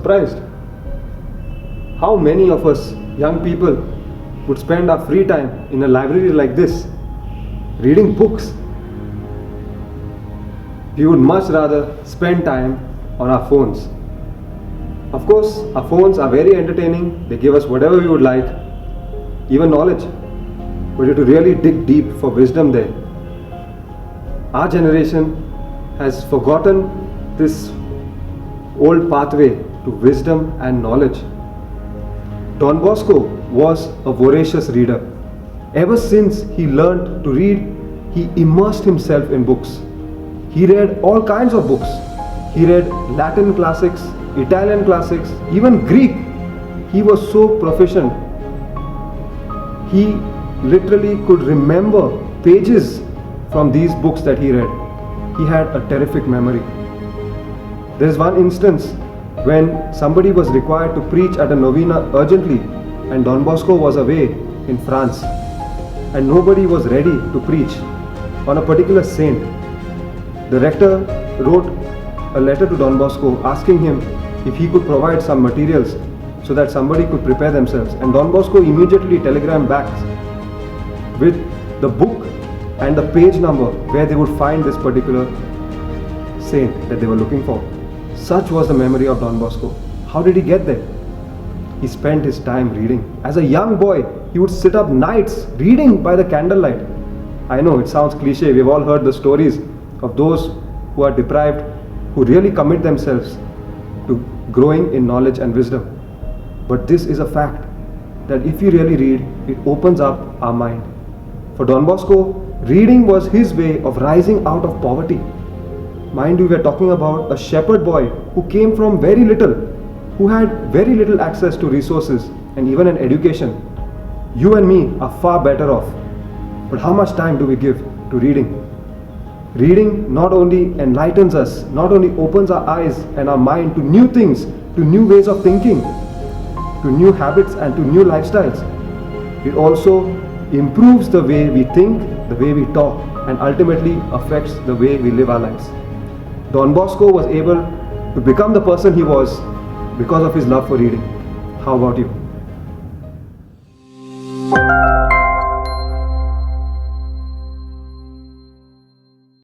surprised. How many of us young people would spend our free time in a library like this, reading books? We would much rather spend time on our phones. Of course, our phones are very entertaining, they give us whatever we would like, even knowledge. But you have to really dig deep for wisdom there. Our generation has forgotten this old pathway to wisdom and knowledge. Don Bosco was a voracious reader. Ever since he learned to read, he immersed himself in books. He read all kinds of books. He read Latin classics, Italian classics, even Greek. He was so proficient. He literally could remember pages from these books that he read. He had a terrific memory. There is one instance when somebody was required to preach at a novena urgently, and Don Bosco was away in France, and nobody was ready to preach on a particular saint. The rector wrote a letter to Don Bosco asking him if he could provide some materials so that somebody could prepare themselves, and Don Bosco immediately telegrammed back with the book and the page number where they would find this particular saint that they were looking for. Such was the memory of Don Bosco. How did he get there? He spent his time reading. As a young boy, he would sit up nights reading by the candlelight. I know it sounds cliche, we've all heard the stories of those who are deprived, who really commit themselves to growing in knowledge and wisdom. But this is a fact, that if you really read, it opens up our mind. For Don Bosco, reading was his way of rising out of poverty. Mind you, we are talking about a shepherd boy who came from very little, who had very little access to resources and even an education. You and me are far better off. But how much time do we give to reading? Reading not only enlightens us, not only opens our eyes and our mind to new things, to new ways of thinking, to new habits and to new lifestyles. It also improves the way we think, the way we talk, and ultimately affects the way we live our lives. Don Bosco was able to become the person he was because of his love for reading. How about you?